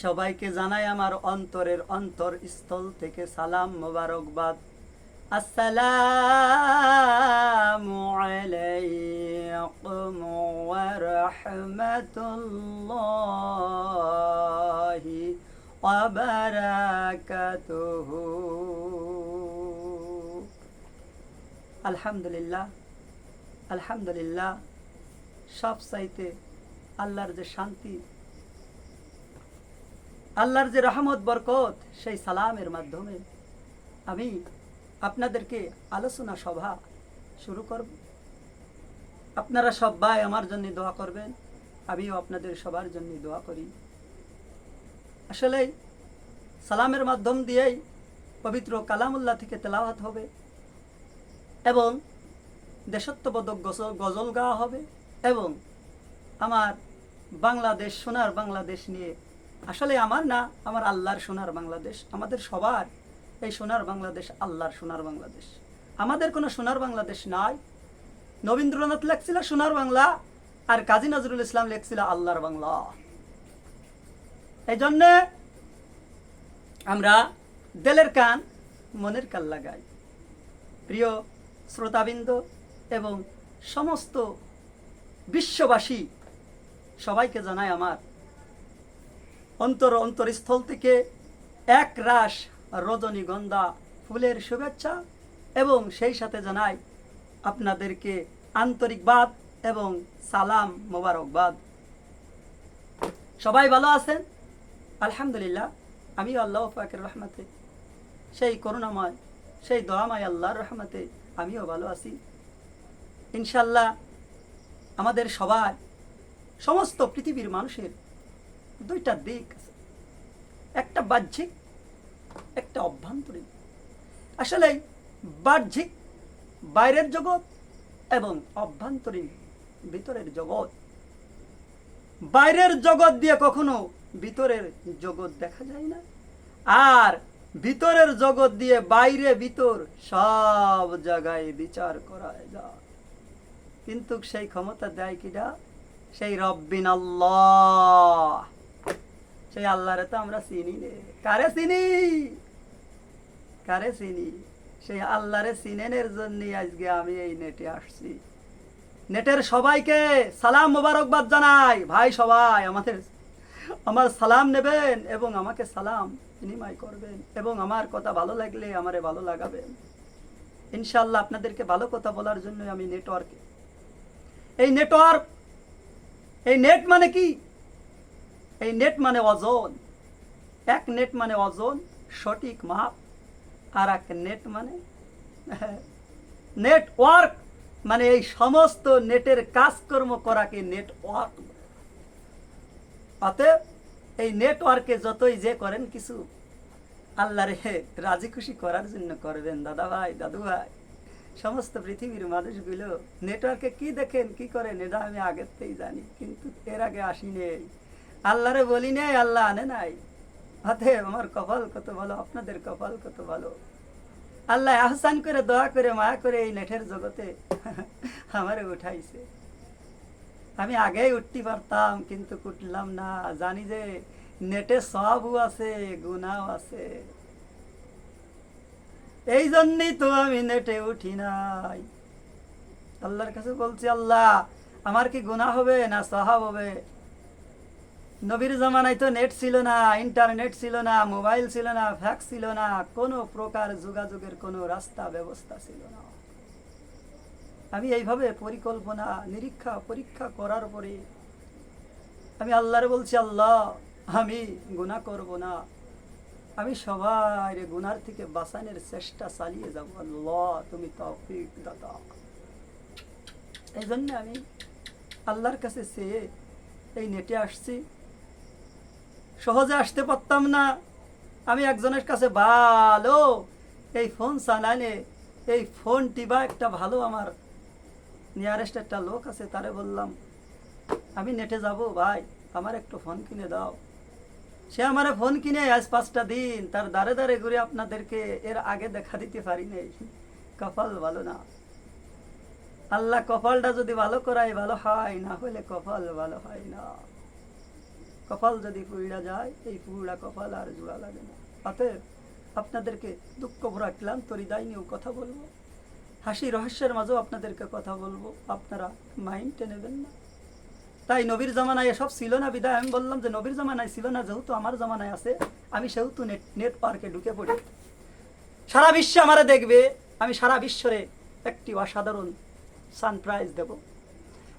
সবাইকে জানাই আমার অন্তরের অন্তরস্থল থেকে সালাম মোবারকবাদ। আসসালামু আলাইকুম ওয়া রাহমাতুল্লাহি ওয়া বারাকাতুহু। আলহামদুলিল্লাহ, আলহামদুলিল্লাহ। সব চাইতে আল্লাহর যে শান্তি, আল্লাহর যে রহমত বরকত, সেই সালামের মাধ্যমে আমি আপনাদেরকে আলোচনা সভা শুরু করব। আপনারা সবাই আমার জন্য দোয়া করবেন, আমিও আপনাদের সবার জন্য দোয়া করি। আসলে সালামের মাধ্যম দিয়েই পবিত্র কালামুল্লাহ থেকে তেলাওয়াত হবে এবং দেশত্ববোধক গজল গাওয়া হবে এবং আমার বাংলাদেশ, সোনার বাংলাদেশ নিয়ে, আসলে আমার না, আমার আল্লাহর সোনার বাংলাদেশ, আমাদের সবার এই সোনার বাংলাদেশ আল্লাহর সোনার বাংলাদেশ। আমাদের কোনো সোনার বাংলাদেশ নাই। রবীন্দ্রনাথ লেখছিল সোনার বাংলা, আর কাজী নজরুল ইসলাম লেখছিল আল্লাহর বাংলা। এই জন্যে আমরা দিলের কান মনের কান লাগাই। প্রিয় শ্রোতাবৃন্দ এবং সমস্ত বিশ্ববাসী সবাইকে জানাই আমার অন্তরস্থল থেকে এক রাশ রজনীগন্ধা ফুলের শুভেচ্ছা এবং সেই সাথে জানাই আপনাদেরকে আন্তরিকবাদ এবং সালাম মোবারকবাদ। সবাই ভালো আছেন? আলহামদুলিল্লাহ। আমিও আল্লাহ পাকের রহমতে, সেই করুণাময়, সেই দয়াময় আল্লাহর রহমতে আমিও ভালো আছি ইনশাল্লাহ। আমাদের সবার, সমস্ত পৃথিবীর মানুষের দুইটা দিক আছে, একটা বাহ্যিক, একটা অভ্যন্তরীণ। আসলে বাহ্যিক বাইরের জগৎ এবং অভ্যন্তরীণ ভিতরের জগৎ। বাইরের জগৎ দিয়ে কখনো ভিতরের জগৎ দেখা যায় না, আর ভিতরের জগৎ দিয়ে বাইরে ভিতর সব জায়গায় বিচার করা যায়। কিন্তু সেই ক্ষমতা দেয় কিনা? সেই রব্বিন আল্লাহ, সেই আল্লাহরে তো আমরা চিনি নে। কারে চিনি? কারে চিনি? সেই আল্লাহরে চিনেনের জন্য আজকে আমি এই নেটে আসছি। নেটের সবাইকে সালাম মোবারকবাদ জানাই। ভাই সবাই আমার সালাম নেবেন এবং আমাকে সালাম বিনিময় করবেন এবং আমার কথা ভালো লাগলে আমারে ভালো লাগাবেন ইনশাআল্লাহ। আপনাদেরকে ভালো কথা বলার জন্য আমি নেটওয়ার্কে, এই নেটওয়ার্ক, এই নেট মানে কি? এই নেট মানে ওজন। এক নেট মানে ওজন, সঠিক মাপ। আর এক নেট মানে নেটওয়ার্ক, মানে এই সমস্ত নেটের কাজকর্ম করাকে নেটওয়ার্ক। অতএব এই নেটওয়ার্কে যতই যে করেন কিছু, আল্লাহরে রাজি খুশি করার জন্য করবেন। দাদা ভাই, দাদু ভাই, সমস্ত পৃথিবীর মানুষগুলো নেটওয়ার্কে কি দেখেন, কি করেন, এটা আমি আগের থেকেই জানি, কিন্তু এর আগে আসি নেই, আল্লাহরে বলি নেই, আল্লাহ আনে নাই। অতএব আমার কপাল কত ভালো, আপনাদের কপাল কত ভালো। আল্লাহ আহসান করে, দয়া করে, মায়া করে এই নেটের জগতে আমারে উঠাইছে। আমি আগেই উঠতে পারতাম, কিন্তু উঠলাম না। জানি যে নেটে সবও আছে, গুনাও আছে, এই জন্যই তো আমি নেটে উঠি নাই। আল্লাহর কাছে বলছি, আল্লাহ আমার কি গুনাহ হবে না সওয়াব হবে? নবীর জামানায় তো নেট ছিল না, ইন্টারনেট ছিল না, মোবাইল ছিল না, ফ্যাক্স ছিল না, কোনো প্রকার যোগাযোগের কোনো রাস্তা ব্যবস্থা ছিল না। আমি এইভাবে পরিকল্পনা, নিরীক্ষা, পরীক্ষা করার পরে আমি আল্লাহরে বলছি, আল্লাহ আমি গুনাহ করব না, আমি সবাই গুনার থেকে বাঁচানোর চেষ্টা চালিয়ে যাব। আল্লাহ তুমি তৌফিক দাতা। এই জন্য আমি আল্লাহর কাছে চেয়ে এই নেটে আসছি। সহজে আসতে পারতাম না। আমি একজনের কাছে ভালো এই ফোন চালানে, এই ফোনটি বা একটা ভালো, আমার নিয়ারেস্ট একটা লোক আছে, তারে বললাম আমি নেটে যাব, ভাই আমার একটু ফোন কিনে দাও। সে আমার ফোন কিনে আজ 5টা দিন তার দাঁড়ে দাঁড়ে ঘুরে আপনাদেরকে এর আগে দেখা দিতে পারি নাই। কপাল ভালো না। আল্লাহ কপালটা যদি ভালো করায় ভালো হয়, না হলে কপাল ভালো হয় না। কপাল যদি পুড়া যায়, এই পুড়া কপাল আর জোড়া লাগে না। অতএব আপনাদেরকে দুঃখ ভরা ক্লান্ত হৃদয় নিয়েও কথা বলবো, হাসি রহস্যের মাঝেও আপনাদেরকে কথা বলবো, আপনারা মাইন্ডে নেবেন না। তাই নবীর জামানায় এসব ছিল না বিদায় আমি বললাম যে নবীর জামানায় ছিল না, যেহেতু আমার জামানায় আছে, আমি সেহেতু নেট পার্কে ঢুকে পড়ি। সারা বিশ্বে আমারা দেখবে, আমি সারা বিশ্বরে একটি অসাধারণ সারপ্রাইজ দেব,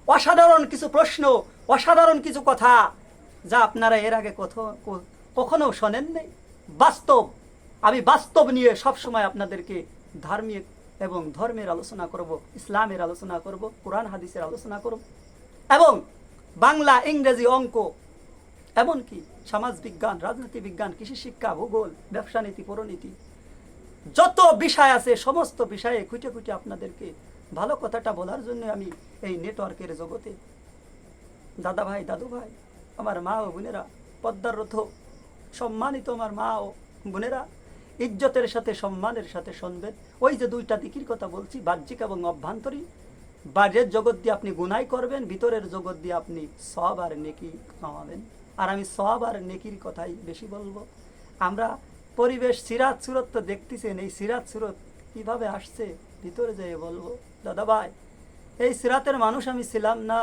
অসাধারণ কিছু প্রশ্ন, অসাধারণ কিছু কথা যা আপনারা এর আগে কখনো শোনেন নেই। বাস্তব, আমি বাস্তব নিয়ে সবসময় আপনাদেরকে ধার্মিক এবং ধর্মের আলোচনা করব, ইসলামের আলোচনা করব, কোরআন হাদিসের আলোচনা করব, এবং বাংলা, ইংরেজি, অঙ্ক, এমনকি সমাজ বিজ্ঞান, রাজনীতি বিজ্ঞান, কৃষি শিক্ষা, ভূগোল, ব্যবসা নীতি, পরনীতি, যত বিষয় আছে সমস্ত বিষয়ে খুঁটে খুঁটে আপনাদেরকে ভালো কথাটা বলার জন্য আমি এই নেটওয়ার্কের জগতে, দাদা ভাই, দাদু ভাই, আমার মা ও বোনেরা, পদ্মার রথ সম্মানিত আমার মা ও বোনেরা, ইজ্জতের সাথে সম্মানের সাথে শুনবেন। ওই যে দুইটা দিকের কথা বলছি, বাহ্যিক এবং অভ্যন্তরীণ। বাইরের জগৎ দিয়ে আপনি গুনাই করবেন, ভিতরের জগৎ দিয়ে আপনি সওয়াব আর নেকি কামাবেন। আর আমি সওয়াব আর নেকির কথাই বেশি বলবো। আমরা পরিবেশ, সিরাত সুরত তো দেখতেছেন, এই সিরাত সুরত কিভাবে আসছে ভিতরে যেয়ে বলবো। দাদা ভাই, এই সিরাতের মানুষ আমি ছিলাম না।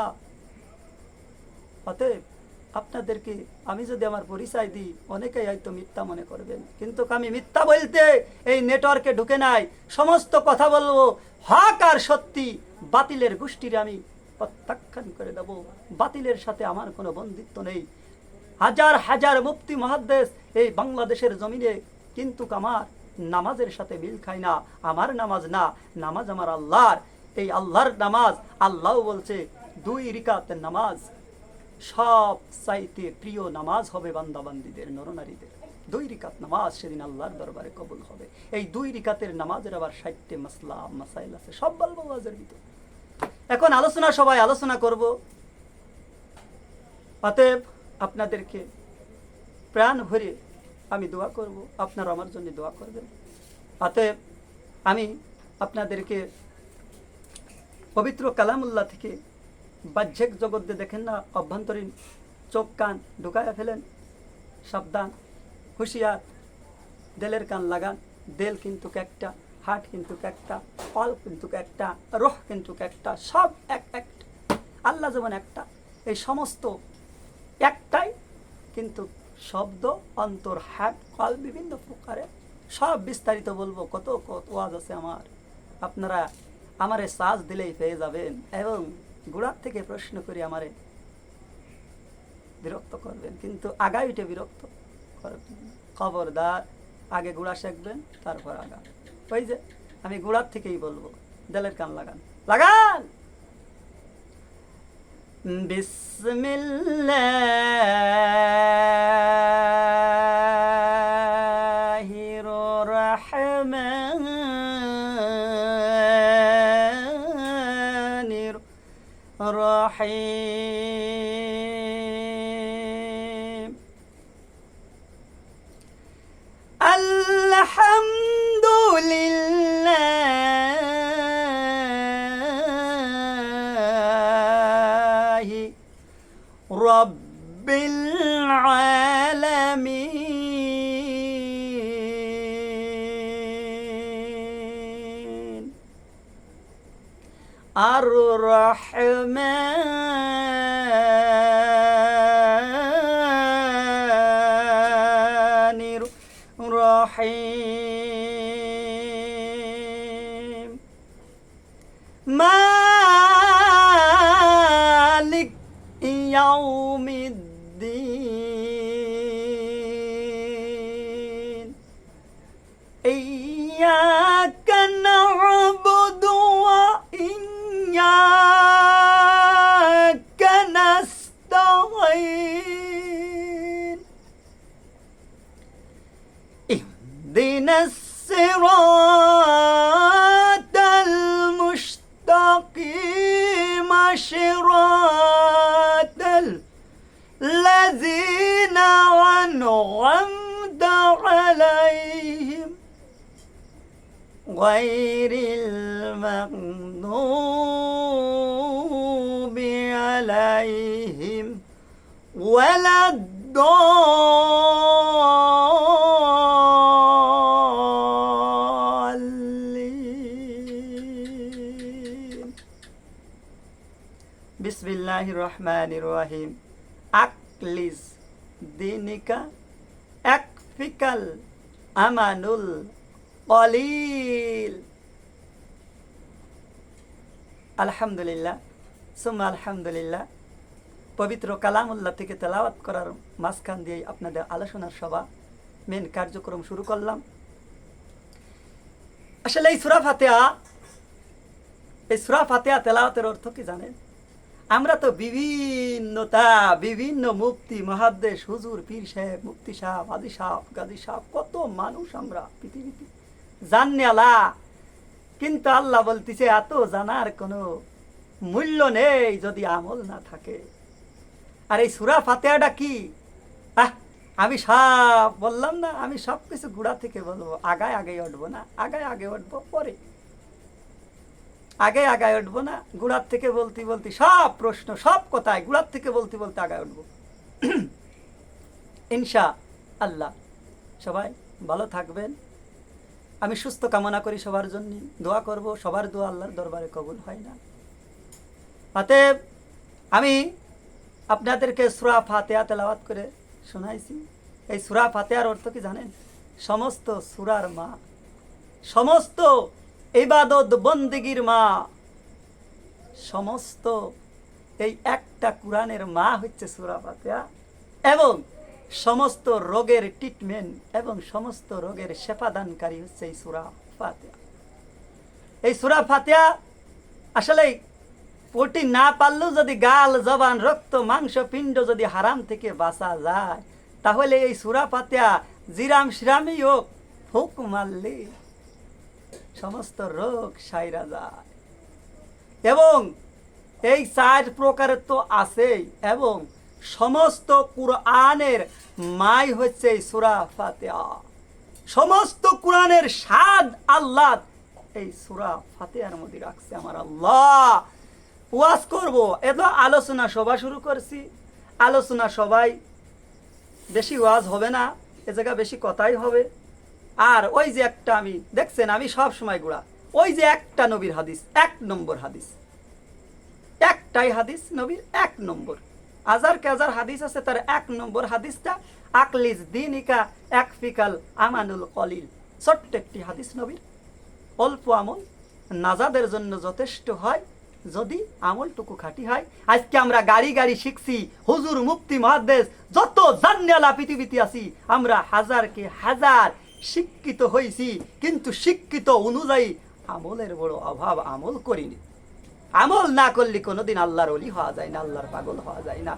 অতএব আপনাদেরকে আমি যদি আমার পরিচয় দিই, অনেকেই হয়তো মিথ্যা মনে করবেন, কিন্তু আমি মিথ্যা বলতে এই নেটওয়ার্কে ঢুকে নাই। সমস্ত কথা বলবো, হক আর সত্যি। বাতিলের গোষ্ঠীর আমি প্রত্যাখ্যান করে দেব। বাতিলের সাথে আমার কোনো বন্ধুত্ব নেই। হাজার হাজার মুফতি মুহাদ্দিস এই বাংলাদেশের জমিনে, কিন্তু আমার নামাজের সাথে মিল খায় না। আমার নামাজ না, নামাজ আমার আল্লাহর। এই আল্লাহর নামাজ, আল্লাহ বলছে 2 রিকাতের নামাজ সব চাইতে প্রিয় নামাজ হবে বান্দাবান্দিদের, নরনারীদের। 2 রিকাত নামাজ সেদিন আল্লাহর দরবারে কবুল হবে। এই 2 রিকাতের নামাজের আবার 60টি মাসলা মাসাইল আছে, সব বলবো ওয়াজের ভিতর। এখন আলোচনা, সবাই আলোচনা করব। অতএব আপনাদেরকে প্রাণ ভরে আমি দোয়া করব, আপনারা আমার জন্য দোয়া করবেন। অতএব আমি আপনাদেরকে পবিত্র কালামুল্লাহ থেকে, বাহ্যিক জগৎ দেখেন না, অভ্যন্তরীণ চোখ কান ঢুকায়া ফেলেন। সাবধান, হুঁশিয়ার, দেলের কান লাগান। দেল কিন্তু একটা, হার্ট কিন্তু একটা, কল কিন্তু একটা, রুহ কিন্তু একটা, সব একটা। আল্লাহ যেমন একটা, এই সমস্ত একটাই, কিন্তু শব্দ, অন্তর, হার্ট, কল বিভিন্ন প্রকারে সব বিস্তারিত বলবো। কত কত ওয়াজ আছে আমার, আপনারা আমারে সাজ দিলেই পেয়ে যাবেন। এবং গোড়ার থেকে প্রশ্ন করে আমারে বিরক্ত করবেন, কিন্তু আগায় উঠে বিরক্ত করবেন। খবরদার, আগে গোড়া শেখবেন, তারপর আগা। ওই যে আমি গোড়ার থেকেই বলবো, দেলের কান লাগান, লাগান। বিসমিল্লাহির রহমানির রহিম। আলহামদুলিল্লাহি রাব্বিল আলামিন আর রহমানির রহিম। মালিক ইয়াউমিদ্দিন ইয়্যাকা না'বুদু ওয়া ইয়্যাকা নাস্তাঈন ইহদিনাস সিরাতাল মুস্তাকিম সিরাতাল লাযীনা আন'আমতা আলাইহিম গায়রিল মাগদুবি আলাইহিম ولا الضالين بسم الله الرحمن الرحيم أقلز دينك أكفك الأمن القليل আলহামদুলিল্লাহ সুম্মা আলহামদুলিল্লাহ। পবিত্র কালামুল্লাহ থেকে তেলাওয়াত করার মাঝখান দিয়ে আপনাদের আলোচনার সভা মেন কার্যক্রম শুরু করলাম। আসলে এই সূরা ফাতিহা তেলাওয়াতের অর্থ কি জানেন? আমরা তো বিভিন্ন মুফতি মুহাদ্দিস হুজুর পীর সাহেব মুফতি সাহেব হাজী সাহেব গাজী সাহেব কত মানুষ আমরা পৃথিবীতে জানি আলা, কিন্তু আল্লাহ বলতেছে এত জানার কোনো মূল্য নেই যদি আমল না থাকে। আর এই সূরা ফাতিহাটা কি? আমি সব বললাম না, আমি সব কিছু গুড়া থেকে বলবো, আগে উঠবো না, আগে উঠবো পরে, আগে উঠবো না, গুড়ার থেকে বলতে সব প্রশ্ন সব কথায় গুড়ার থেকে বলতে আগে উঠবো ইনশা আল্লাহ। সবাই ভালো থাকবেন, আমি সুস্থ কামনা করি, সবার জন্য দোয়া করব, সবার দোয়া আল্লাহর দরবারে কবুল হয় না। অতএব আমি আপনাদেরকে সূরা ফাতিহা তেলাওয়াত করে শোনাইছি। এই সূরা ফাতিহার অর্থ কি জানেন? সমস্ত সূরার মা, সমস্ত ইবাদত বন্দেগীর মা, সমস্ত এই একটা কোরআনের মা হচ্ছে সূরা ফাতিহা, এবং সমস্ত রোগের ট্রিটমেন্ট এবং সমস্ত রোগের শেফাদানকারী হচ্ছে এই সূরা ফাতিহা। এই সূরা ফাতিহা আসলে পড়তে না পারলেও যদি গাল জবান রক্ত মাংস পিণ্ড যদি হারাম থেকে বাঁচা যায়, তাহলে এই সূরা ফাতিহা জিরাম শিরামি হোক ফুক মারলে সমস্ত রোগ সাইরা যায়। এবং এই 4 প্রকারের তো আছেই, এবং সমস্ত কুরআনের মাই হচ্ছে এই সূরা ফাতিহা। সমস্ত কুরআনের স্বাদ আল্লাহ এই সূরা ফাতিহার মধ্যে রাখছে। আমার আল্লাহ ওয়াজ করব, এত আলোচনা সভা শুরু করছি, আলোচনা সবাই বেশি ওয়াজ হবে না, এ জায়গা বেশি কথাই হবে। আর ওই যে একটা আমি দেখছেন আমি সব সময় গুড়া, ওই যে একটা নবীর হাদিস, 1 নম্বর হাদিস, একটাই হাদিস নবীর 1 নম্বর, হাজার হাজার হাদিস আছে, তার 1 নম্বর হাদিসটা আকলিজ দিনিকা একফিকাল আমানুল কলিল, ছোট্ট একটি হাদিস নবীর। অল্প আমল নাজাদের জন্য যথেষ্ট হয় যদি আমলটুকু খাঁটি হয়। আজকে আমরা গাড়ি শিখছি, হুজুর মুফতি মুহাদ্দিস যত জান্নালা পৃথিবীতে আছি, আমরা হাজারকে হাজার শিক্ষিত হয়েছি, কিন্তু শিক্ষিত অনুযায়ী আমলের বড় অভাব, আমল করিনি। আমল না করলে কোনোদিন আল্লাহর ওলি হওয়া যায় না, আল্লাহর পাগল হওয়া যায় না।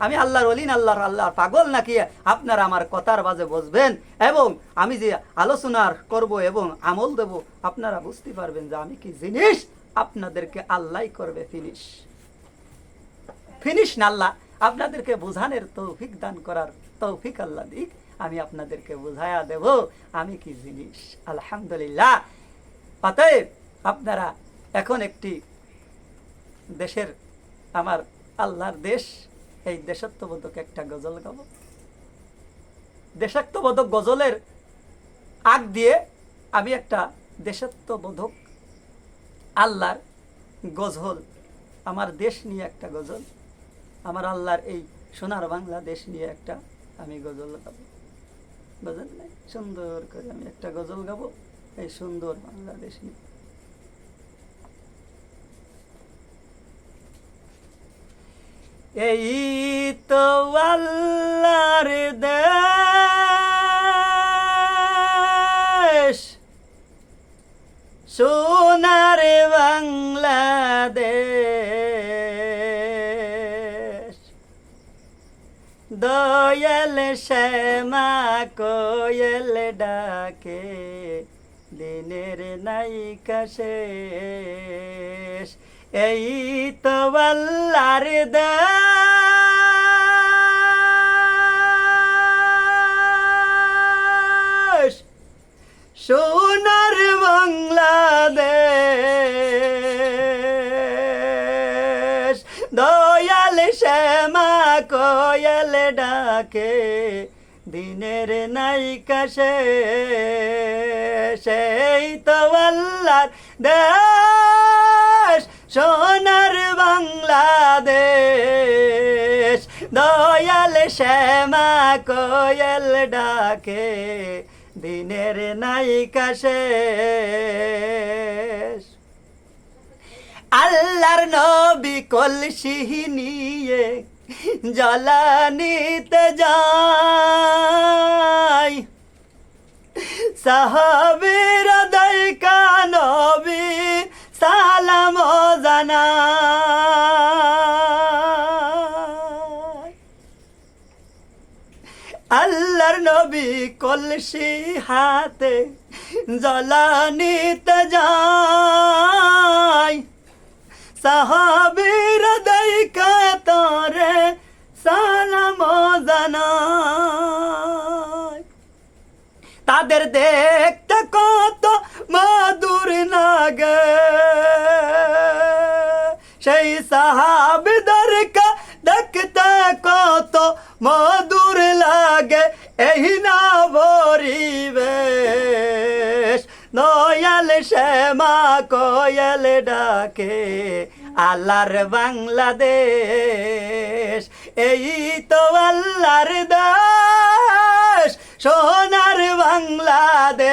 আমি আল্লাহর ওলি না আল্লাহর পাগল নাকি আপনারা আমার কথার বাজে বুঝবেন, এবং আমি যে আলোচনা করব এবং আমল দেব আপনারা বুঝতে পারবেন যে আমি কি জিনিস। আপনাদেরকে আল্লাহ করবে ফিনিশ না আল্লাহ, আপনাদেরকে বোঝানোর তৌফিক দান করার তৌফিক আল্লাহ দিক, আমি আপনাদেরকে বুঝায়া দেব আমি কি জিনিস। আলহামদুলিল্লাহ। অতএব আপনারা এখন একটি দেশের, আমার আল্লাহর দেশ, এই দেশাত্মবোধক একটা গজল গাবো। দেশাত্মবোধক গজলের আগ দিয়ে আমি একটা দেশাত্মবোধক আল্লাহর গজল, আমার দেশ নিয়ে একটা গজল, আমার আল্লাহর এই সোনার বাংলাদেশ নিয়ে একটা আমি গজল গাবো। গজল নাই, সুন্দর করে আমি একটা গজল গাবো এই সুন্দর বাংলাদেশ নিয়ে। এই তো আল্লাহর দেশ, সোনার বাংলাদেশ, দয়াল শ্যামা কোয়েল ডাকে, দিনের নায়িকা শেষ। এই তো আল্লাহর দেশ, সোনার বাংলাদেশ, দয়াল শ্যামা কোয়েল ডাকে দিনের নায়িকা সেই তো আল্লাহর দেশ সোনার বাংলাদেশ দয়াল শ্যামা কোয়েল ডাকে দিনের নায়িকা আল্লাহর নবী কলসি নিয়ে জ্বালানিতে যায় সাহাবীর দাইকা নবী সালাম জানায় আল্লাহর নবী কলসি হাতে জ্বালানিতে যায় সাহাবীর দাইকা তোরে সালাম জানায় তাদের দেখতে কত মধুর লাগে সেই সাহাবীদেরকে দেখতে কত মধুর লাগে এই না পরিবেশ দয়াল শ্যামা কোয়েল ডাকে আল্লাহর বাংলাদেশ এই তো আল্লাহর দেশ সোনার বাংলাদেশ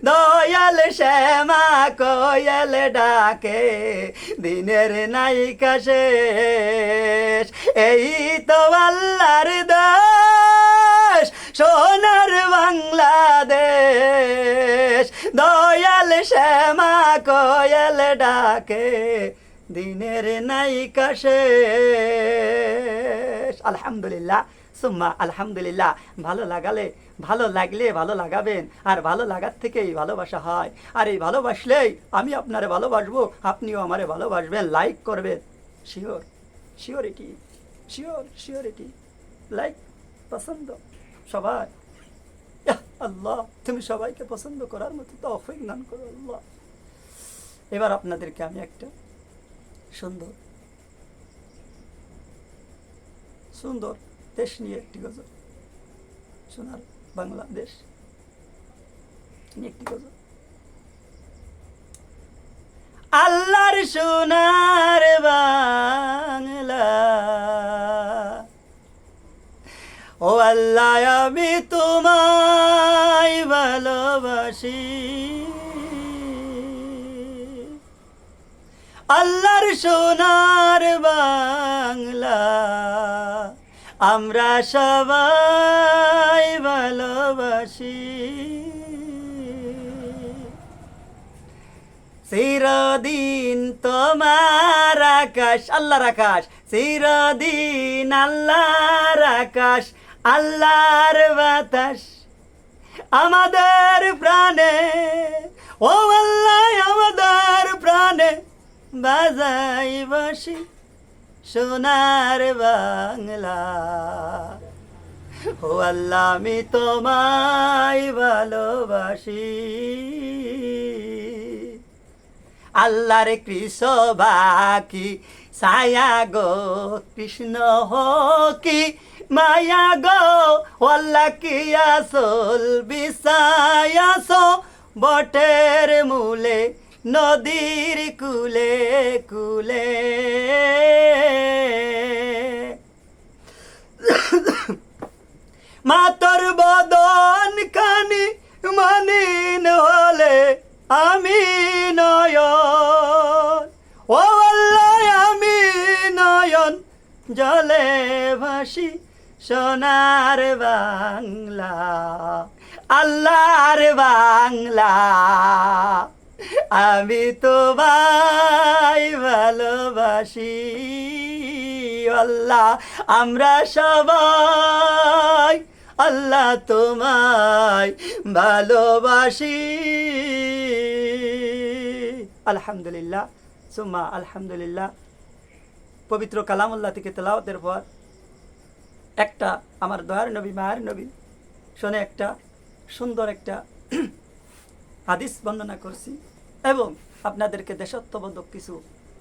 দয়াল শ্যামা কোয়েল ডাকে দিনের নায়িকা শেষ এই তো আল্লাহর দেশ সোনার বাংলাদেশ দয়াল শ্যামা কোয়েল ডাকে দিনের নায়িকা শেষ আলহামদুলিল্লাহ সুম্মা আলহামদুলিল্লাহ ভালো লাগলে ভালো লাগাবেন আর ভালো লাগার থেকেই ভালোবাসা হয় আর এই ভালোবাসলেই আমি আপনারে ভালোবাসবো আপনিও আমারে ভালোবাসবেন লাইক করবেন শিওরিটি লাইক পছন্দ সবাই আল্লাহ তুমি সবাইকে পছন্দ করার মতো তৌফিক দান করো আল্লাহ এবার আপনাদেরকে আমি একটা সুন্দর দেশ নিয়ে একটি গজল সোনার বাংলাদেশ নিয়ে একটি গজল আল্লাহর সোনার বাংলা ও আল্লাহ আমি তোমায় ভালোবাসি আল্লাহর সোনার বাংলা আমরা সবাই ভালোবাসি চিরদিন তোমার আকাশ আল্লাহর আকাশ চিরদিন আল্লাহর আকাশ আল্লাহর বাতাস আমাদের প্রাণে ও আল্লাহ আমাদের প্রাণে বাজাই বাঁশি সোনার বাংলা ও আল্লাহ আমি তোমায় ভালোবাসি আল্লাহর কৃষ্ণ বাকি ছায়া গো কৃষ্ণ কি মায়া গো আল্লাহ কি আসল বিছায়াছ বটের মূলে নদীর কুলে কুলে মাতর বদন কানি মানিন হলে আমি নয়ন ও আল্লাহ আমি নয়ন জলে ভাসি সোনার বাংলা আল্লাহর বাংলা আমি তোমায় ভালোবাসি আল্লাহ আমরা সবাই আল্লাহ তোমায় ভালোবাসি আলহামদুলিল্লাহ সুম্মা আলহামদুলিল্লাহ পবিত্র কালামুল্লাহ থেকে তেলাওয়াতের পর একটা আমার দয়ার নবী মায়ের নবী শুনে একটা সুন্দর একটা হাদিস বর্ণনা করছি এবং আপনাদেরকে দেশাত্মবোধক কিছু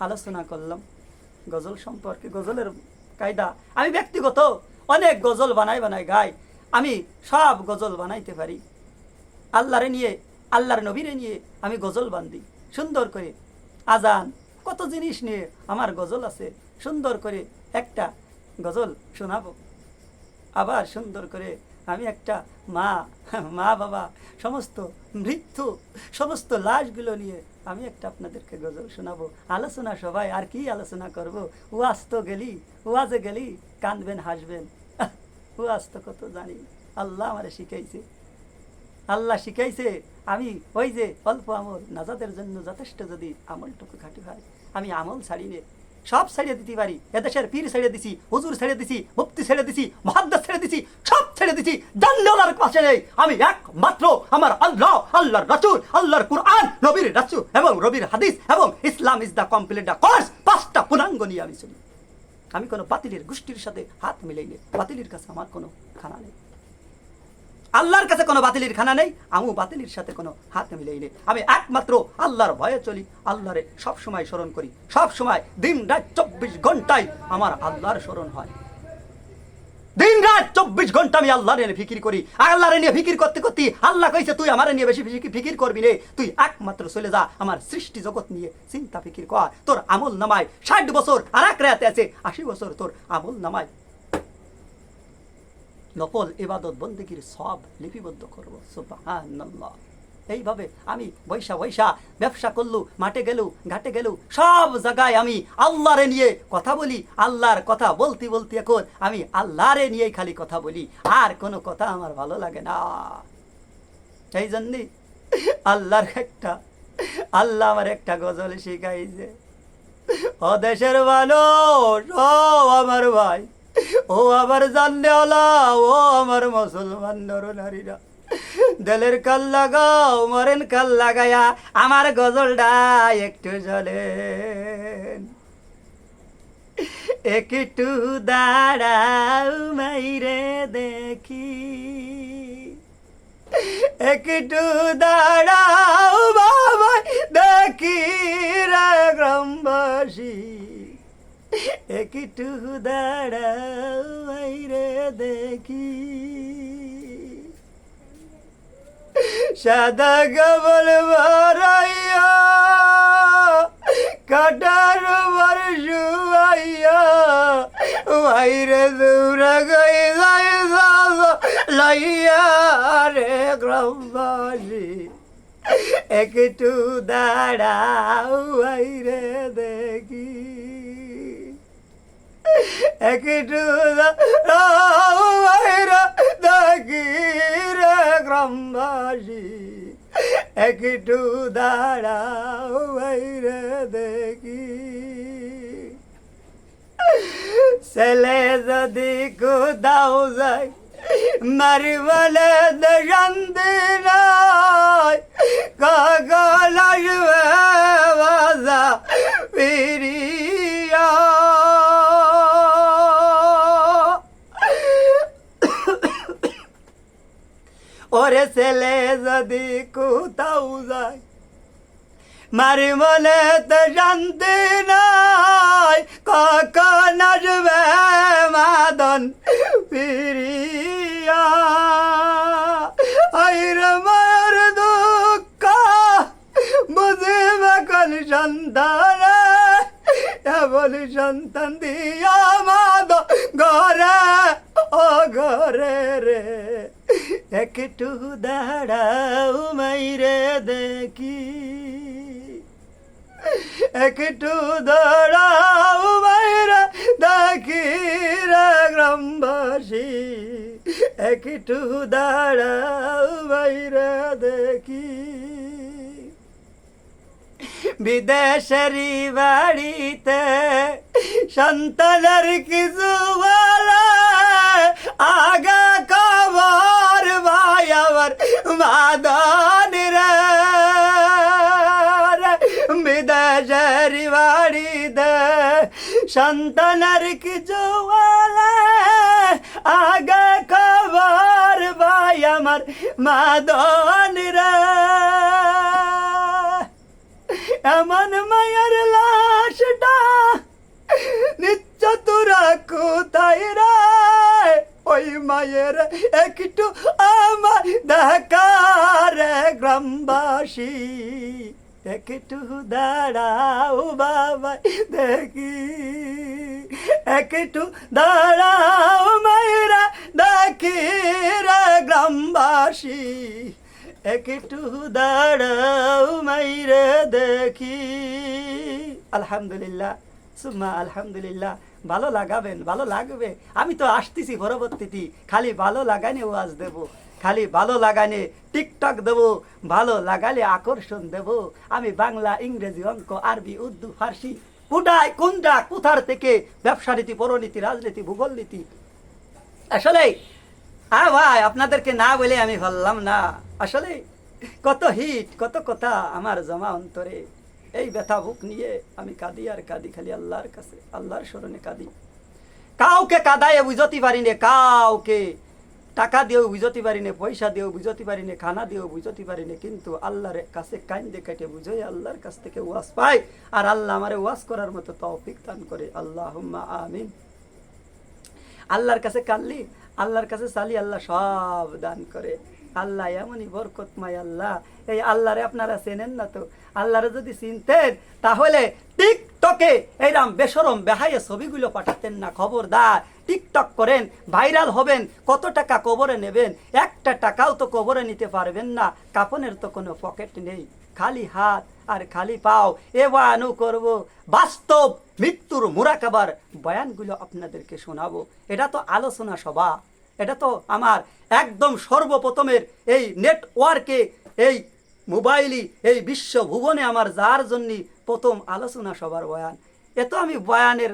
আলোচনা করলাম গজল সম্পর্কে গজলের কায়দা। আমি ব্যক্তিগত অনেক গজল বানাই গাই। আমি সব গজল বানাইতে পারি। আল্লাহরে নিয়ে, আল্লাহর নবীরে নিয়ে আমি গজল বান্ধি সুন্দর করে। আজান, কত জিনিস নিয়ে আমার গজল আছে। সুন্দর করে একটা গজল শোনাবো। আবার সুন্দর করে আমি একটা মা বাবা সমস্ত মৃত্যু সমস্ত লাশগুলো নিয়ে আমি একটা আপনাদেরকে গজল শোনাবো। আলোচনা সবাই আর কি আলোচনা করব? ওয়াজ তো গেলি, ওয়াজে গেলি কাঁদবেন হাসবেন। ওয়াজ তো কত জানি, আল্লাহ আমারে শিখাইছে, আল্লাহ শিখাইছে। আমি ওই যে অল্প আমল নাজাদের জন্য যথেষ্ট যদি আমলটুকু খাটি হয়, আমি আমল ছাড়িয়ে সব ছেড়ে দিতে পারি। এদেশের পীর ছেড়ে দিছি, হুজুর ছেড়ে দিছি, মুফতি ছেড়ে দিছি, মুহাদ্দিস ছেড়ে দিছি, সব ছেড়ে দিছি। জানলেওয়ালার পাশে নেই। আমি একমাত্র আমার আল্লাহ, আল্লাহর রাসূল, আল্লাহর কুরআন, নবীর রাসূল এবং নবীর হাদিস এবং Islam is the complete the course, পাঁচটা পূর্ণাঙ্গ নিয়ে আমি চলি। আমি কোনো বাতিলের গোষ্ঠীর সাথে হাত মিলাই নেই। বাতিলের কাছে আমার কোনো খানা নেই, আল্লাহর কাছে কোনো বাতিলের খানা নেই। আমি বাতিলের সাথে কোনো হাত মিলাই নেই। আমি একমাত্র আল্লাহর ভয়ে চলি, আল্লাহরে সব সময় স্মরণ করি। সব সময় দিন রাত 24 ঘন্টায় আমার আল্লাহর স্মরণ হয়। দিন রাত 24 ঘন্টা আমি আল্লাহরে নিয়ে ফিকির করি। আল্লাহরে নিয়ে ফিকির করতে করতে আল্লাহ কইছে, তুই আমারে নিয়ে বেশি ফিকির করবি রে, তুই একমাত্র চলে যা আমার সৃষ্টি জগৎ নিয়ে চিন্তা ফিকির কর। তোর আমল নামায় 60 বছর আর এক রাতে আছে 80 বছর তোর আমল নামায় নফল ইবাদত বন্দেগীর সব লিপিবদ্ধ করবো। সুবহানাল্লাহ। এইভাবে আমি বৈশা ব্যবসা করলু, মাঠে গেলু, ঘাটে গেলু, সব জায়গায় আমি আল্লাহরে নিয়ে কথা বলি। আল্লাহর কথা বলতে বলতে এখন আমি আল্লাহরে নিয়েই খালি কথা বলি, আর কোনো কথা আমার ভালো লাগে না। এই জন্যে আল্লাহ আমার একটা গজল শিখাইছে। ও দেশের মানুষ, ও আমার ভাই, ও আমার জাননেওয়ালা, ও আমার মুসলমান নরনারীরা, দিলের কাল লাগাও, মরেন কাল লাগায়া আমার গজলটা একটু জ্বলেন। একটু দাঁড়াও মাইরে দেখি, একটু দাঁড়াও বাবা দেখি রে গ্রামবাসী, একটু দাঁড়াও মাইরে দেখি। সাদা কবল ভরাইয়া কাটার উপর শুয়াইয়া মাইরে দৌড়া গই যায় লাইয়া রে গ্রামবাসী, একটু দাঁড়াও মাইরে দেখি, একটু দাঁড়াও মাইরে দেখি রে গ্রামবাসী, একটু দাঁড়াও মাইরে দেখি। ছেলে যদি কোথাও যায় মারিবলে শান্তি নাই, কখন আসবে বাজা ফিরিয়া। ওরে ছেলে যদি কোথাও যায় মারি মনে তো শান্তি নাই, কখন আসবে মাদন ফিরিয়া। আইরে মায়ের দুঃখ বুঝিবে কোন সন্তান, এমন সন্তান দিয়া মাদ ঘরে ও ঘরে রে, একটু দাঁড়াও মাইরে দেখি, একটু দাঁড়াও মাইরে দেখি রে গ্রামবাসী, একটু দাঁড়াও মাইরে দেখি। বিদেশেরই বাড়িতে সন্তানের কিছু বলে আগা খবর ভাই আমার মাদান রে, বিদেশেরই বাড়িতে সন্তানের কিছু বলে আগা খবর ভাই আমার মাদান রে। এমন মায়ের লাশটা নিশ্চয় তোরা মায়ের একটু আমার দেখার গ্রামবাসী, একটু দাঁড়াও বাবা দেখি, একটু দাঁড়াও মায়েরা দেখি রে গ্রামবাসী, একটু দাঁড়াও মাইরে দেখি। আলহামদুলিল্লাহ সুম্মা আলহামদুলিল্লাহ। ভালো লাগাবেন, ভালো লাগবে। আমি তো আসতেছি পরবর্তীতে, খালি ভালো লাগানে ওয়াজ দেব, খালি ভালো লাগানে টিকটক দেব, ভালো লাগালে আকর্ষণ দেব। আমি বাংলা, ইংরেজি, অঙ্ক, আরবি, উর্দু, ফার্সি, কোটায় কোনটা কোথার থেকে ব্যবসা নীতি, পরনীতি, রাজনীতি, ভূগোল নীতি। আসলে ভাই আপনাদেরকে না বলে আমি ভাবলাম না। আসলে কত হিট, কত কথা আমার জমা অন্তরে। এই ব্যথা বুক নিয়ে আমি কাঁদি আর কাঁদি, খালি আল্লাহর কাছে, আল্লাহর স্মরণে কাঁদি। কাউকে কাঁদায় বুঝতে পারি নে, কাউকে টাকা দিয়েও বুঝতে পারি নে, পয়সা দিয়েও বুঝতে পারি নে, খানা দিয়েও বুঝতে পারি নে, কিন্তু আল্লাহর কাছে কান্দে কেটে বুঝোই আল্লাহর কাছ থেকে ওয়াজ পাই। আর আল্লাহ আমারে ওয়াজ করার মতো তৌফিক দান করে। আল্লাহুম্মা আমিন। আল্লাহর কাছে কাঁদলি, আল্লাহর কাছে চালি, আল্লাহ সব দান করে। আল্লাহ এমনই বরকতময় আল্লাহ। এই আল্লাহরে আপনারা চেনেন না তো। আল্লাহরে যদি চিনতেন তাহলে টিকটকে এইরকম বেশরম বেহাইয়ে ছবিগুলো পাঠাতেন না। খবরদার, টিকটক করেন, ভাইরাল হবেন, কত টাকা কবরে নেবেন? একটা টাকাও তো কবরে নিতে পারবেন না। কাফনের তো কোনো পকেট নেই, খালি হাত আর খালি পাও। এ বয়ানও করব, বাস্তব মৃত্যুর মুরাকাবার বয়ানগুলো আপনাদেরকে শোনাবো। এটা তো আলোচনা সভা, এটা তো আমার একদম সর্বপ্রথমের এই নেটওয়ার্কে, এই মোবাইলই, এই বিশ্বভুবনে আমার যার জন্য প্রথম আলোচনা সভার বয়ান। এত আমি বয়ানের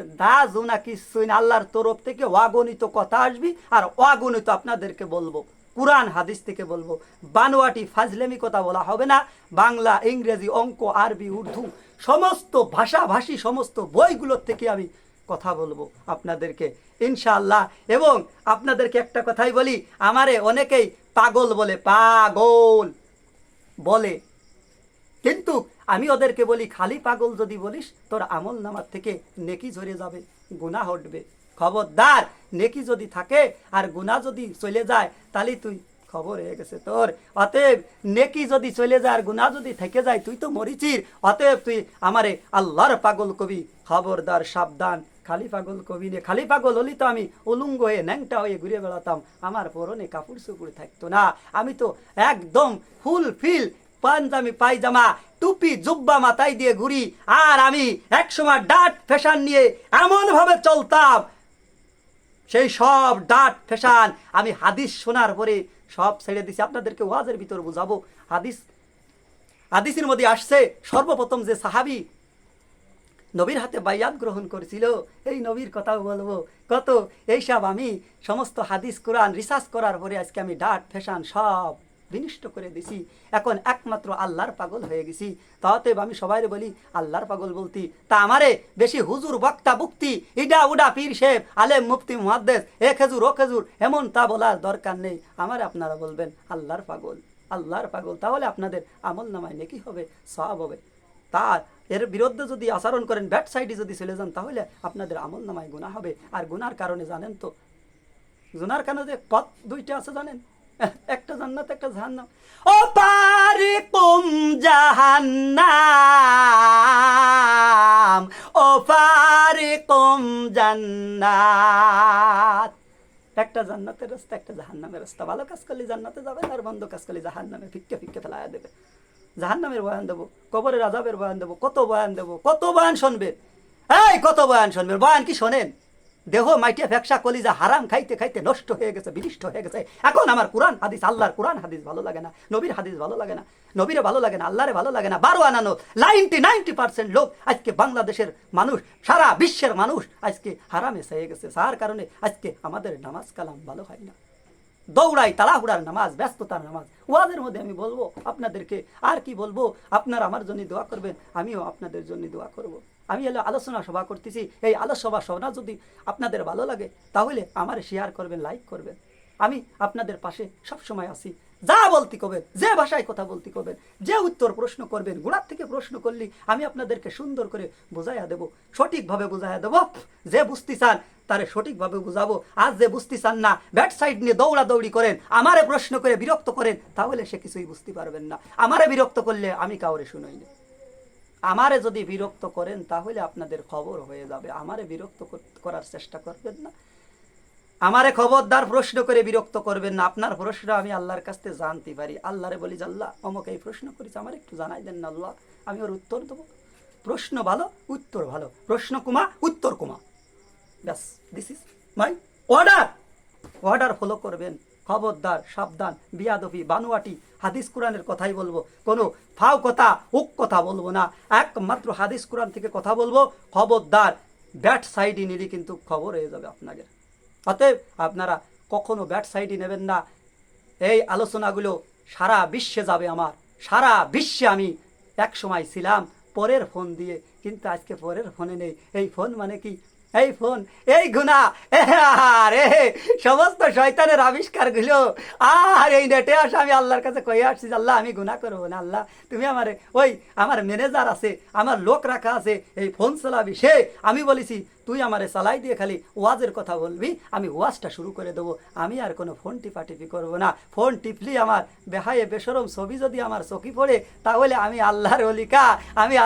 জোনা কিছুই না। আল্লাহর তরফ থেকে অগণিত কথা আসবি, আর অগণিত আপনাদেরকে বলবো, কুরআন হাদিস থেকে বলবো। বানোয়াটি ফাজলেমি কথা বলা হবে না। বাংলা, ইংরেজি, অঙ্ক, আরবি, উর্দু সমস্ত ভাষাভাষী সমস্ত বইগুলোর থেকে আমি কথা বলবো আপনাদেরকে ইনশাআল্লাহ। এবং আপনাদেরকে একটা কথাই বলি, আমারে অনেকেই পাগল বলে, পাগল বলে, কিন্তু আমি ওদেরকে বলি, খালি পাগল যদি বলিস তোর আমল নামার থেকে নেকি ঝরে যাবে, গুনাহ হটবে। খবরদার, নেকি যদি থাকে আর গুনাহ যদি চলে যায় তাহলে তুই খবর হয়ে গেছে তোর। অতএব নেকি যদি চলে যায় আর গুনাহ যদি থেকে যায় তুই তো মরিচির। অতএব তুই আমারে আল্লাহর পাগল কবি, খবরদার সাবধান, খালি পাগল কবি নে। খালি পাগল হলি তো আমি উলুঙ্গ হয়ে ন্যাংটা হয়ে ঘুরে বেড়াতাম, আমার পরনে কাপড় চুপড় থাকতো না। আমি তো একদম ফুল ফিল পাঞ্জামি, পায়জামা, টুপি, জুব্বা মাথায় দিয়ে ঘুরি। আর আমি একসময় ডাট ফ্যাশন নিয়ে এমন ভাবে চলতাম, সেই সব ডাট ফ্যাশন আমি হাদিস শোনার পরে সব ছেড়ে দিছি। আপনাদেরকে ওয়াজের ভিতর বুঝাবো। হাদিসের মধ্যে আসছে, সর্বপ্রথম যে সাহাবী নবীর হাতে বাইয়াত গ্রহণ করেছিল, এই নবীর কথাও বলবো। কত এইসব আমি সমস্ত হাদিস কোরআন রিসার্চ করার পরে আজকে আমি ডাট ফ্যাশন সব বিনষ্ট করে দিছি। এখন একমাত্র আল্লাহর পাগল হয়ে গেছি। তাতে আমি সবাই বলি আল্লাহর পাগল বলতি, তা আমারে বেশি হুজুর বক্তা বুক্তি, ইডা উডা পীর সাহেব, আলেম, মুফতি, মুহাদ্দিস, এ খেজুর ও খেজুর এমন তা বলার দরকার নেই। আমারে আপনারা বলবেন আল্লাহর পাগল, আল্লাহর পাগল। তাহলে আপনাদের আমল নামায় নেকি হবে, সওয়াব হবে। তার এর বিরুদ্ধে যদি আচরণ করেন, ব্যাড সাইডে যদি চলে যান, তাহলে আপনাদের আমল নামায় গুনাহ হবে। আর গুনার কারণে জানেন তো, গুনার কারণে যে পথ দুইটা আছে জানেন, একটা জান্নাত, একটা জাহান্নাম। ও পারি কুম জাহান্নাম, ও পারি কুম জান্নাত। একটা জান্নাতের রাস্তা, একটা জাহান্নামের রাস্তা। ভালো কাজ করলে জান্নাতে যাবেন, আর মন্দ কাজ করলে জাহান্নামে ফিক্কে ফিক্কে ফেলাইয়া দেবে। জাহান্নামের বয়ান দেবো, কবরের আযাবের বয়ান দেবো, কত বয়ান দেবো, কত বয়ান শুনবেন। এই কত বয়ান শুনবেন, বয়ান কি শোনেন? দেহ মাইটে ফেকসা কলিজা হারাম খাইতে খাইতে নষ্ট হয়ে গেছে, বিনিষ্ট হয়ে গেছে। এখন আমার কোরআন হাদিস, আল্লাহর কোরআন হাদিস ভালো লাগে না, নবীর হাদিস ভালো লাগে না, নবীরে ভালো লাগে না, আল্লাহরে ভালো লাগে না। 12 আনানো 90% লোক আজকে বাংলাদেশের মানুষ, সারা বিশ্বের মানুষ আজকে হারামে হয়ে গেছে। যার কারণে আজকে আমাদের নামাজ কালাম ভালো হয় না। দৌড়াই, তাড়াহুড়ার নামাজ, ব্যস্ততার নামাজ। ওয়াজের মধ্যে আমি বলবো আপনাদেরকে, আর কি বলবো, আপনারা আমার জন্য দোয়া করবেন, আমিও আপনাদের জন্য দোয়া করব। আমি হলো আলোচনা সভা করতেছি, এই আলোচনা সভা যদি আপনাদের ভালো লাগে তাহলে আমার শেয়ার করবেন, লাইক করবেন। আমি আপনাদের পাশে সব সময় আছি। যা বলতে করবেন, যে ভাষায় কথা বলতে করবেন, যে উত্তর প্রশ্ন করবেন, গোড়ার থেকে প্রশ্ন করলে আমি আপনাদেরকে সুন্দর করে বুঝাইয়া দেব, সঠিকভাবে বুঝাইয়া দেব। যে বুঝতে চান তারে সঠিকভাবে বুঝাবো। আজ যে বুঝতে চান না, ব্যাট সাইড নিয়ে দৌড়াদৌড়ি করেন, আমারে প্রশ্ন করে বিরক্ত করেন, তাহলে সে কিছুই বুঝতে পারবেন না। আমারে বিরক্ত করলে আমি কাউরে শুনাই না। আমারে যদি বিরক্ত করেন তাহলে আপনাদের খবর হয়ে যাবে। আমারে বিরক্ত করার চেষ্টা করবেন না। আমারে খবরদার প্রশ্ন করে বিরক্ত করবেন না। আপনার প্রশ্ন আমি আল্লাহর কাছ থেকে জানতে পারি। আল্লাহরে বলি যে আল্লাহ অমুক এই প্রশ্ন করেছে, আমার একটু জানাই দেন না আল্লাহ, আমি ওর উত্তর দেবো। প্রশ্ন ভালো, উত্তর ভালো, প্রশ্ন কুমা, উত্তর কুমা, ব্যাস, this is my order. Order follow করবেন। খবরদার, সাবধান, বিয়াদবি, বানুয়াটি, হাদিস কোরআনের কথাই বলবো, কোনো ফাও কথা, উক কথা বলবো না। একমাত্র হাদিস কোরআন থেকে কথা বলবো। খবরদার, ব্যাট সাইডে নিলে কিন্তু খবর হয়ে যাবে আপনাদের। অতএব আপনারা কখনো ব্যাট সাইডে নেবেন না। এই আলোচনাগুলো সারা বিশ্বে যাবে। আমার সারা বিশ্বে আমি এক সময় ছিলাম পরের ফোন দিয়ে, কিন্তু আজকে পরের ফোনে নেই। এই ফোন মানে কি? এই ফোন, এই গুনাহ, আরে সমস্ত শয়তানের আবিষ্কার গুলো। আর এই নেটে আসা আমি আল্লাহর কাছে কয়ে আসছি, আল্লাহ আমি গুনাহ করবো না। আল্লাহ তুমি আমারে, ওই আমার ম্যানেজার আছে, আমার লোক রাখা আছে, এই ফোন চালাবি সে, আমি বলেছি তুই আমারে চালাই দিয়ে খালি ওয়াজের কথা বলবি, আমি ওয়াজটা শুরু করে দেবো। আমি আর কোনো ফোন টিপাটিপি করবো না। ফোন টিপলি আমার বেহায়ে বেশরম ছবি যদি আমার চোখে পড়ে, তাহলে আমি আল্লাহর অলিকা, আমি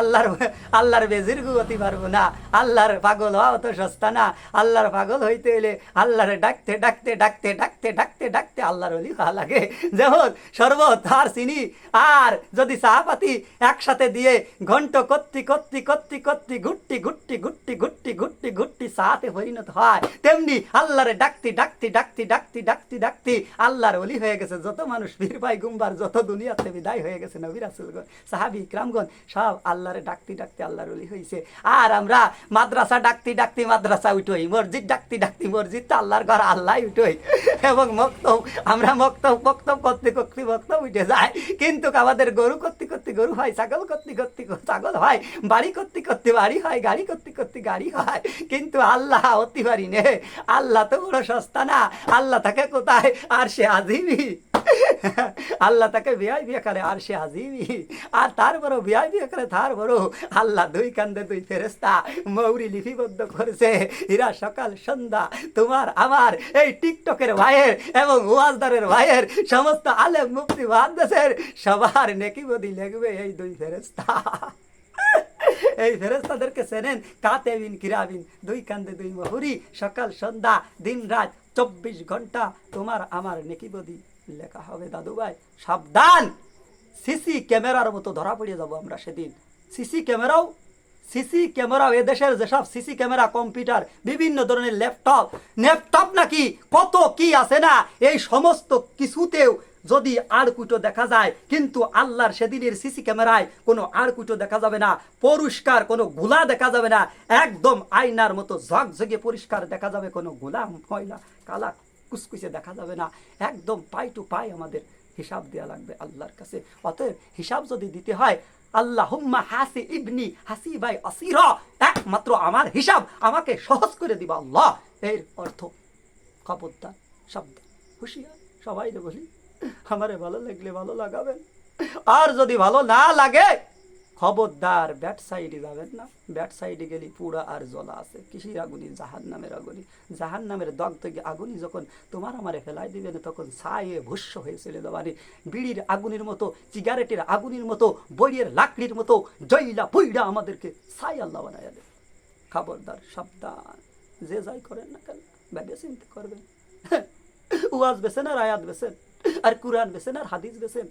আল্লাহর বেজির হতে পারবো না। আল্লাহর পাগল হওয়া অত সস্তা না। আল্লাহর পাগল হইতে এলে আল্লাহরে ডাকতে ডাকতে ডাকতে ডাকতে ডাকতে ডাকতে আল্লাহর অলি হওয়া লাগে। যেমন শরবত আর চিনি আর যদি চাপাতি একসাথে দিয়ে ঘন্ট করতে করতে করতে করতে ঘুট্টি ঘুট্টি ঘুট্টি ঘুট্টি ঘুট্টি ঘুট্টি চাতে পরিণত হয়, তেমনি আল্লাহরে ডাকতে ডাকতে ডাকতে ডাকতে ডাকতে ডাকতে আল্লাহর অলি হয়ে গেছে যত মানুষ, বীর ভাই গুম্বার যত দুনিয়াতে বিদায় হয়ে গেছে, নবী রাসূলগণ, সাহাবী কিরামগণ সব আল্লাহরে ডাকতে ডাকতে আল্লাহর অলি হয়েছে। আর আমরা মাদ্রাসা ডাকতে ডাকতে মাদ্রাসা উঠোই, মসজিদ ডাকতে ডাকতে মসজিদ, তো আল্লাহর ঘর আল্লাহ উঠোই, এবং মক্তব আমরা মক্তব করতে করতে মক্তব উঠে যায়। কিন্তু আমাদের গরু করতে করতে গরু হয়, ছাগল করতে করতে ছাগল হয়, বাড়ি করতে করতে বাড়ি হয়, গাড়ি করতে করতে গাড়ি হয়, কিন্তু আল্লাহ অতি পারি নে। আল্লাহ তো বড় সস্তা না। আল্লাহ থাকে কোথায়? আর সে আজিবি। আল্লাহ তাকে বিয়াই বিয়ে করে আর সে আজিবি। আর তার বড় বিয়াই বিয়ে করে তার বড় আল্লাহ দুই কান্দে দুই ফেরেশতা মৌরি লিপিবদ্ধ করেছে। এরা সকাল সন্ধ্যা তোমার আমার এই টিকটকের ভাইয়ের এবং ওয়াজদারের ভাইয়ের সমস্ত আলেম মুফতি মুহাদ্দিসের সবার নেকি বদি লিখবে এই দুই ফেরেশতা। এই ফেরেশতাদেরকে চেনেন? কাতেবিন কিরাবিন, দুই কান্দে দুই মহুরি, সকাল সন্ধ্যা দিন রাত 24 ঘন্টা তোমার আমার নেকি বদি লেখা হবে। দাদু ভাই সাবধান, সিসি ক্যামেরার মতো ধরা পড়ে যাব আমরা সেদিন। সিসি ক্যামেরাও এদেশের যেসব সিসি ক্যামেরা, কম্পিউটার, বিভিন্ন ধরনের ল্যাপটপ নাকি কত কি আছে না, এই সমস্ত কিছুতেও যদি আড়কুটো দেখা যায়, কিন্তু আল্লাহর সেদিনের সিসি ক্যামেরায় কোনো আড়কুটো দেখা যাবে না, পরিষ্কার কোনো গুলা দেখা যাবে না, একদম আয়নার মতো ঝকঝকে পরিষ্কার দেখা যাবে, কোনো গুলা ময়লা কালা কুচকুচে দেখা যাবে না, একদম পাই টু পাই আমাদের হিসাব দেওয়া লাগবে আল্লাহর কাছে। অতএব হিসাব যদি দিতে হয়, আল্লাহুম্মা হাসি ইবনি হাসি ভাই আসিরা, একমাত্র আমার হিসাব আমাকে সহজ করে দিবা আল্লাহ। এর অর্থ খবরদার, সাবধান, হুঁশিয়ার। সবাই বলি আমারে ভালো লাগলে ভালো লাগাবেন, আর যদি ভালো না লাগে খবরদার ব্যাট সাইডে যাবেন না। ব্যাট সাইডে গেলে পুরা আর জ্বলা আছে। কিসির আগুনি? জাহান্নামের আগুনি। জাহান্নামের দগদগে আগুনি যখন তোমার আমারে ফেলাই দিবেন, তখন ছায়ে ভস্য হয়ে চলে যাবানি। বিড়ির আগুনের মতো, সিগারেটের আগুনের মতো, বইয়ের লাকড়ির মতো জয়লা বইরা আমাদেরকে ছাই আল্লাহ বানাইয়া দেবে। খবরদার, সাবধান। যে যাই করেন না কেন ভেবে চিন্তা করবেন। ওয়াজ বেছেন আর আয়াত বেছেন, আর কুরআন বেছেন আর হাদিস বেছেন,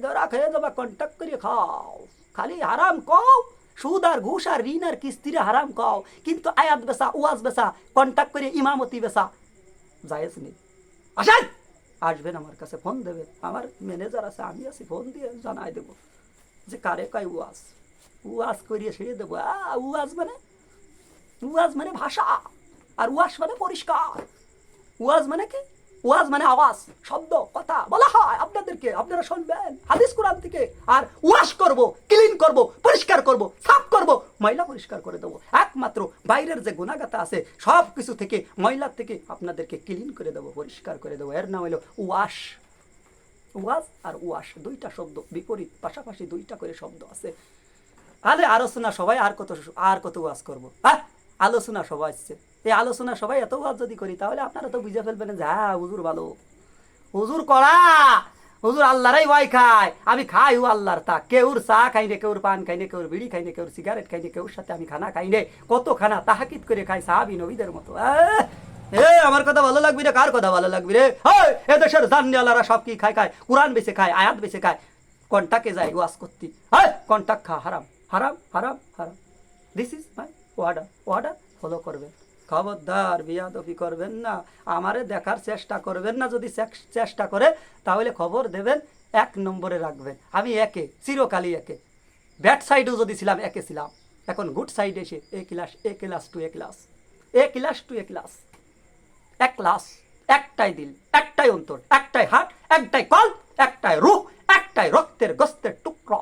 ধরা খেয়ে যাবা, কন্ট্যাক্ট করে খাও, খালি হারাম কও, সুদ আর ঘুষ আর ঋণ আর কিস্তিরে হারাম কও, কিন্তু আয়াত বেচা, ওয়াজ বেচা, কন্ট্যাক্ট করে ইমামতি বেচা জায়েজ নেই। আসেন, আসবেন আমার কাছে, ফোন দেবেন, আমার ম্যানেজার আছে, আমি আছি, ফোন দিয়ে জানাই দেবো যে কারে কয় ওয়াজ করিয়ে ছেড়ে দেবো। ওয়াজ মানে ভাষা, আর ওয়াজ মানে পরিষ্কার। ওয়াজ মানে কি? ওয়াজ মানে আওয়াজ, শব্দ, কথা বলা হয় আপনাদেরকে, আপনারা শুনবেন হাদিস কোরআন থেকে। আর ওয়াশ করব, ক্লিন করব, পরিষ্কার করব, সাফ করব, ময়লা পরিষ্কার করে দেবো। একমাত্র বাইরের যে গুনাহগাতা আছে সব কিছু থেকে, ময়লা থেকে আপনাদেরকে ক্লিন করে দেবো, পরিষ্কার করে দেবো। এর নাম হলো ওয়াশ। ওয়াজ আর ওয়াশ দুইটা শব্দ বিপরীত, পাশাপাশি দুইটা করে শব্দ আছে। আরে আলোচনা সবাই আর কত ওয়াজ করবো? হ্যাঁ, আলোচনা সভা আসছে। এই আলোচনা সবাই এত ওয়াজ যদি করি তাহলে আপনারা তো বুঝে ফেলবেন যে হ্যাঁ হুজুর ভালো, হুজুর কড়া, হুজুর আল্লাহরাই ভয় খায়, আমি খাই ও আল্লাহর তা, কেউর চা খাই নে, কেউর পান খাই নে, কেউর বিড়ি খাই নে, কেউর সিগারেট খাই নে, কেউর সাথে আমি খানা খাই নে, কত খানা তাহাকিদ করে খাই সাহাবী নবীদের মতো। এ আমার কথা ভালো লাগবে রে, কার কথা ভালো লাগবে রে? এ দেশের জান্নিয়ালারা সব কি খায়, খায় কোরআন বেঁচে খায়, আয়াত বেঁচে খায়, কন্টাকে যায় ওয়াজ করতে, কন্টাক খা, হারাম হারাম হারাম হারাম। This is my order, order follow করবেন। খবরদার বিয়াদবি করবেন না, আমারে দেখার চেষ্টা করবেন না, যদি চেষ্টা করে তাহলে খবর দেবেন, 1 নম্বরে রাখবেন। আমি একে, চিরকালই একে, ব্যাড সাইডেও যদি ছিলাম একে ছিলাম, এখন গুড সাইডে এসে এ ক্লাস, এ ক্লাস টু এ ক্লাস, এ ক্লাস টু এ ক্লাস, এক ক্লাস, একটাই দিল, একটাই অন্তর, একটাই হার্ট, একটাই কল, একটাই রূহ, একটাই রক্তের গোস্তের টুকরা।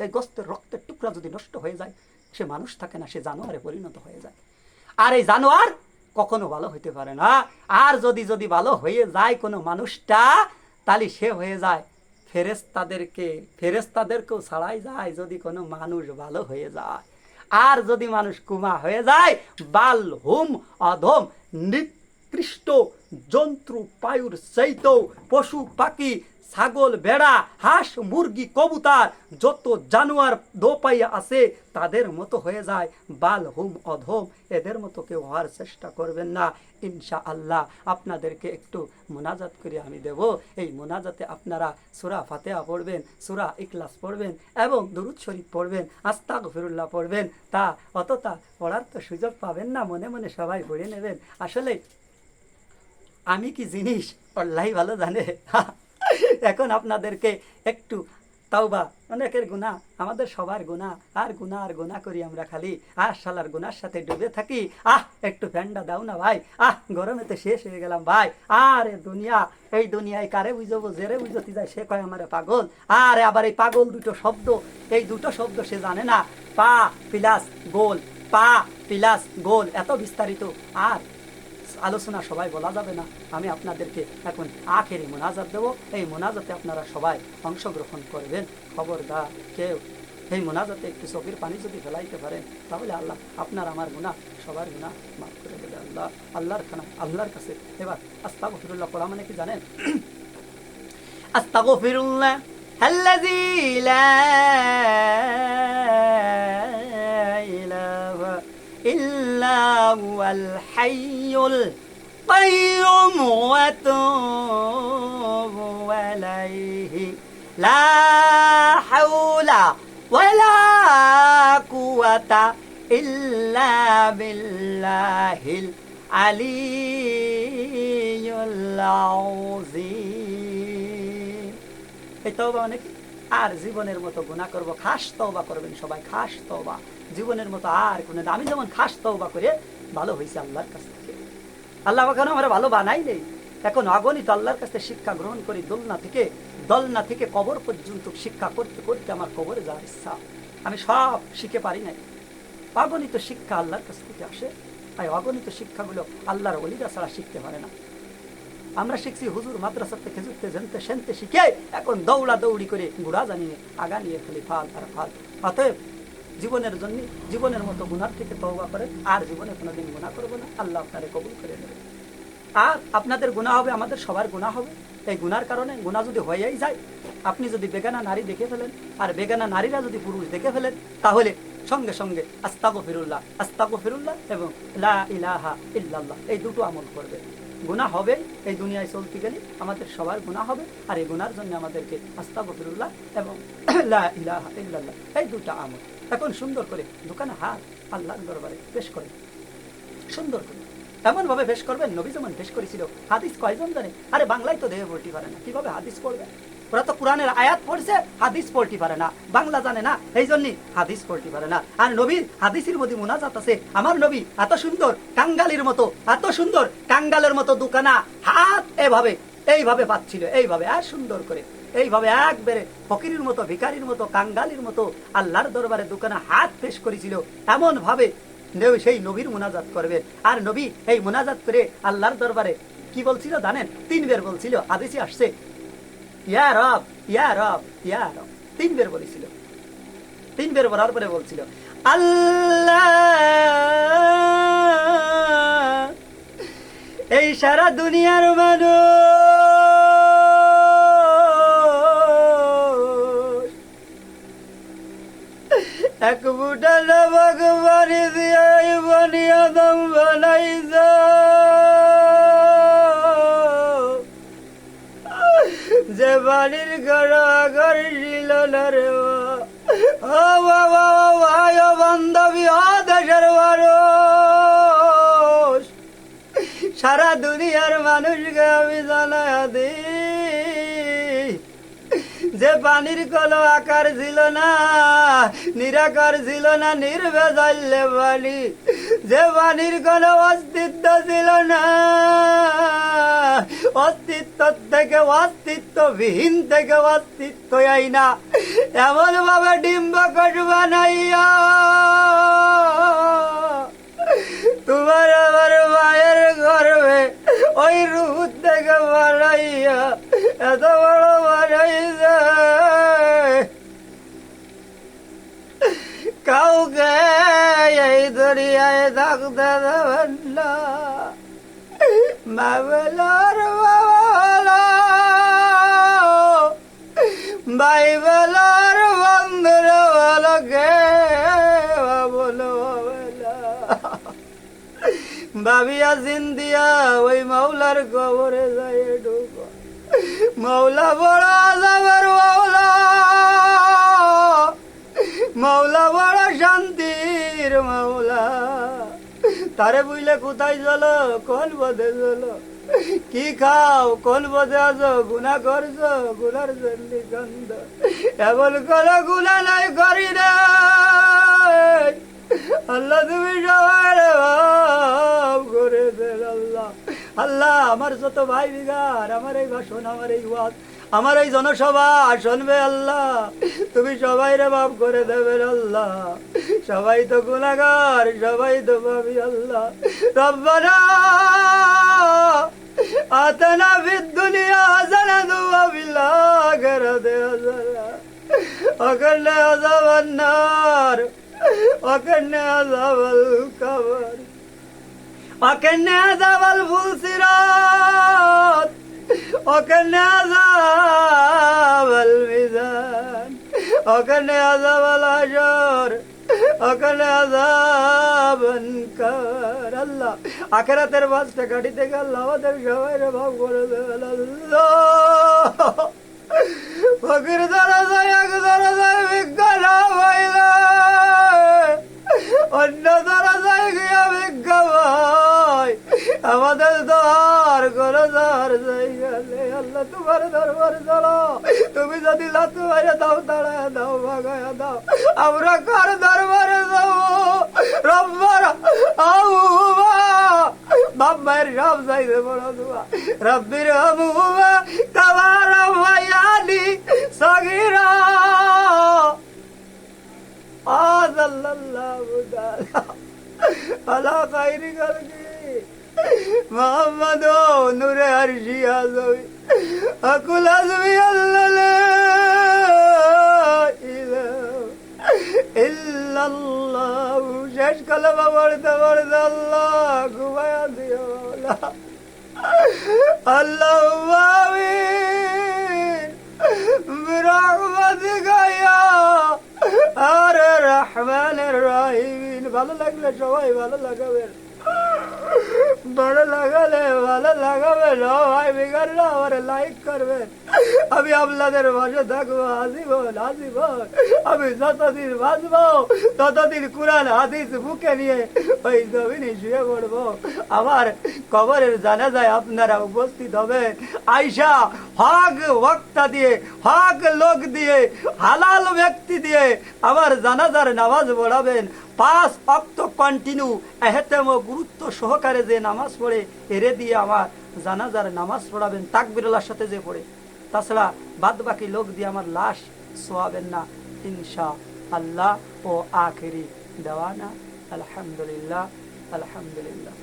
এই গোস্তের রক্তের টুকরা যদি নষ্ট হয়ে যায়, সে মানুষ থাকে না, সে জানোয়ারে পরিণত হয়ে যায়। আর এই জানোয়ার কখনো ভালো হইতে পারে না। আর যদি যদি ভালো হয়ে যায় কোনো মানুষটা, তাহলে সে হয়ে যায় ফেরেশতাদেরকেও ছাড়াই যায় যদি কোনো মানুষ ভালো হয়ে যায়। আর যদি মানুষ কুমা হয়ে যায়, বাল হুম অধম, নিকৃষ্ট জন্তু পায়ুর চাইতো, পশু পাখি, ছাগল, ভেড়া, হাঁস, মুরগি, কবুতর, যত জানোয়ার দোপাইয়া আছে তাদের মতো হয়ে যায়, বাল হুম অধম। এদের মতো কেউ হওয়ার চেষ্টা করবেন না। ইনশাআল্লাহ আপনাদেরকে একটু মোনাজাত করে আমি দেব। এই মোনাজাতে আপনারা সূরা ফাতিহা পড়বেন, সূরা ইখলাস পড়বেন এবং দুরূদ শরীফ পড়বেন, আস্তাগফিরুল্লাহ পড়বেন। তা অতটা পড়ার তো সুযোগ পাবেন না, মনে মনে সবাই পড়ে নেবেন। আসলে আমি কি জিনিস আল্লাহই ভালো জানে। এখন আপনাদেরকে একটু তাওবা, অনেকের গুনাহ, আমাদের সবার গুনাহ, আর গুনাহ আর গুনাহ করি আমরা খালি, শালার গুনার সাথে ডুবে থাকি। একটু ফ্যানটা দাও না ভাই, গরমেতে শেষ হয়ে গেলাম ভাই। আরে দুনিয়া, এই দুনিয়ায় কারে বুঝবো, জেরে বুঝতে যায় সে কয় আমারে পাগল। আরে আবার এই পাগল দুটো শব্দ, এই দুটো শব্দ সে জানে না, পা প্লাস গোল, পা প্লাস গোল, এত বিস্তারিত আর আলোচনা সবাই বলা যাবে না। আমি আপনাদেরকে এখন আখেরি মোনাজাত দেবো। এই মোনাজাতে আপনারা সবাই অংশগ্রহণ করবেন। খবরদার কেউ এই মোনাজাতে একটু চোখের পানি যদি ফেলাইতে পারেন, তাহলে আল্লাহ আপনার আমার গুনাহ, সবার গুনাহ মাফ করে দেবে আল্লাহ, আল্লাহর কাছে। এবার আস্তাগফিরুল্লাহ পড়া মানে কি জানেন? আস্তাগফিরুল্লাহ আল্লাযী লা ইলাহা ইল্লা হুয়াল হাইয়ুল কাইয়্যুম ওয়া তুবু আলাইহি লা হাওলা ওয়ালা কুওয়াতা ইল্লা বিল্লাহিল আলিয়্যুল আযীম। এই তওবা মানে কি? আর জীবনের মতো গুনাহ করব, খাস তওবা করবেন সবাই, খাস তওবা জীবনের মতো আর কোনো। আমি যেমন খাস তওবা করে ভালো হয়েছে আল্লাহর কাছ থেকে, আল্লাহ কেন আমরা ভালো বানাই নেই। এখন অগণিত আল্লাহর কাছে শিক্ষা গ্রহণ করি, দলনা থেকে কবর পর্যন্ত শিক্ষা করতে করতে আমার কবরে যাওয়ার ইচ্ছা। আমি সব শিখে পারি নাই, অগণিত শিক্ষা আল্লাহর কাছ থেকে আসে। তাই অগণিত শিক্ষাগুলো আল্লাহর ওলিরা ছাড়া শিখতে পারে না। আমরা শিখছি হুজুর মাদ্রাসাতে খেজুরতে জানতে সেনতে শিখে এখন দৌড়া দৌড়ি করে গুড়া জানিয়ে আগা নিয়ে খালি ফাল আর ফাল। অতএব জীবনের মতো গুনার থেকে তওবা করেন, আর জীবনে কোনোদিন গুনাহ করবো না, আল্লাহ আপনারে কবুল করে নেবেন। আর আপনাদের গুনাহ হবে, আমাদের সবার গুনাহ হবে। এই গুনার কারণে, গুনাহ যদি হয়েই যায়, আপনি যদি বেগানা নারী দেখে ফেলেন আর বেগানা নারীরা যদি পুরুষ দেখে ফেলেন, তাহলে সঙ্গে সঙ্গে আস্তাগফিরুল্লাহ এবং লা ইলাহা ইল্লাল্লাহ এই দুটো আমল করবে। গুনাহ হবে, এই দুনিয়ায় চলতে গেলে আমাদের সবার গুনাহ হবে, আর এই গুনার জন্য আমাদেরকে আস্তাগফিরুল্লাহ এবং লা ইলাহা ইল্লাল্লাহ এই দুটো আমল এখন সুন্দর করে দোকানে হাত আল্লাহর দরবারে পেশ করেন। সুন্দর করে এমন ভাবে পেশ করবেন নবী যেমন পেশ করেছিল। হাদিস কয়জন জানে? আরে বাংলায় তো দেহে পড়তে পারে না, কিভাবে হাদিস পড়বে? ওরা তো কোরআনের আয়াত পড়ছে, হাদিস পড়তে পারে না, বাংলা জানে না, এই জন্য হাদিস পড়তে পারে না। আর নবীর হাদিসের মধ্যে মুনাজাত আছে। আমার নবী এত সুন্দর কাঙ্গালির মতো, এত সুন্দর কাঙ্গালের মতো দুখানা হাত এইভাবে পাচ্ছিল, এইভাবে আর সুন্দর করে এইভাবে একবারে ফকিরের মতো, ভিখারির মতো, কাঙ্গালির মতো আল্লাহর দরবারে দুখানা হাত পেশ করেছিল। এমন ভাবে সেই নবীর মুনাজাত করবেন। আর নবী এই মুনাজাত করে আল্লাহর দরবারে কি বলছিল জানেন? 3 বার বলছিল। হাদিসে আসছে ইয়া রব ইয়া রব ইয়া রব, 3 বার বলেছিল। 3 বার বলার পরে বলছিল আল্লাহ এই সারা দুনিয়ার মানুষ এক বুটা নমক পানি দিয়ে বনি আদম বানাইছ যে বাড়ির ঘর ঘর ছিল না রে ও বাবা ভাই ও বান্ধবী ও দেশের মানুষ সারা দুনিয়ার মানুষকে আমি জানাই দিই যে পানির কলো আকার ছিল না নিরাকার ছিল না নির্ভেজাল্যে পানি যে পানির কোনো অস্তিত্ব ছিল না অস্তিত্ব থেকে অস্তিত্ববিহীন থেকে অস্তিত্ব আইনা এমন ভাবে ডিম্ব কষ বানাইয়া তোমার আমার মায়ের গর্ভে ওই রূপ থেকে বানাইয়া এত বড় বানাইছে কাউকে এই দুনিয়ায় থাকতে দেবেন না মাবেলার বাবা বাইবেলার বন্ধুর বলো কে বলো ভাবিয়া জিন্দিয়া ওই মাওলার কবরে যায় ঢুকো মাওলা বড় আযাবের মাওলা মাওলা বড় শান্তির মাওলা তারে বুঝলে কোথায় চলো কোন পথে চলো কি খাও কোন পথে আছো গুনা করছো গুনার জন্য গন্ধ এমন কোনো গুনা নাই করি রে আল্লাহ তুমি সবার ভাব করে দেন আল্লাহ আল্লাহ আমার যত ভাই বিগার আমার এই ভাষণ আমার এই ওয়াজ আমার এই জনসভা শুনবে আল্লাহ তুমি সবাই রে মাফ করে দেবেন আল্লাহ সবাই তো গুনাহগার সবাই তো পাপী আল্লাহ রব্বানা আতানা ফিদ দুনিয়া হাসানাতুন ওয়া ফিল আখিরাতি হাসানাতুন ওয়া কিনা আযাবান নার ওয়া কিনা আযাবাল কবর ওয়া কিনা আযাবাল ফুলসিরাত وكان عذاب الميزان وكان عذاب الحشر وكان عذاب النار الله আখিরাতের বাসটা গাড়িতে গেল আমাদের সবাই রে ভাব করে দেবেন আল্লাহ ফকির দরজায় এক দরজায় বিজ্ঞান হইলে অন্য দরজায় গিয়া ভিক্ষা ভাই আমাদের তো আর কোনো দর জায়গা নেই আল্লাহ তোমার দরবারে চলো তুমি যদি লাথু মারে দাও দাঁড়ায় দাও ভাগায় দাও আমরা কার দরবারে যাবো রব্বার আউমা বাপ মায়ের সব চাইতে বড় দোয়া রব্বির আউমা কামার ভাইয়ানি সগীরা আল্লাহ আলা খাইরি গলকি মোহাম্মদ নূরে আরশি আজমি আকুল আজমি আল্লাহ ইল্লাল্লাহ শেষ কলমা পড়তে পড়তে আল্লাহ ঘুমায়া দিও আল্লাহুম্মা আমিন বিরহমাতিকা ইয়া আরে রহমানির রহিম ভালো লাগলে সবাই ভালো লাগাবেন ভালো লাগালে ভালো লাগাবেন ভাই বিগার না আমার লাইক করবেন আমি আপনাদের পাশে থাকবো আজীবন আজীবন আমি যতদিন বাঁচবো ততদিন কোরআন হাদিস বুকে নিয়ে ওই জমিনে শুয়ে পড়বো আমার কবরের জানাজায় আপনারা উপস্থিত হবেন আয়সা হক বক্তা দিয়ে হক লোক দিয়ে হালাল ব্যক্তি দিয়ে আমার জানাজার নামাজ পড়াবেন 5 ওয়াক্ত কন্টিনিউ এহতেম গুরুত্ব সহকারে যে নামাজ পড়ে এরে দিয়ে আমার জানাজার নামাজ পড়াবেন তাকবীরুল্লাহর সাথে যে পড়ে তাছাড়া বাদ বাকি লোক দিয়ে আমার লাশ সোয়াবেন না ইনশাআল্লাহ ও আখিরি দাওয়ানা আলহামদুলিল্লাহ আলহামদুলিল্লাহ।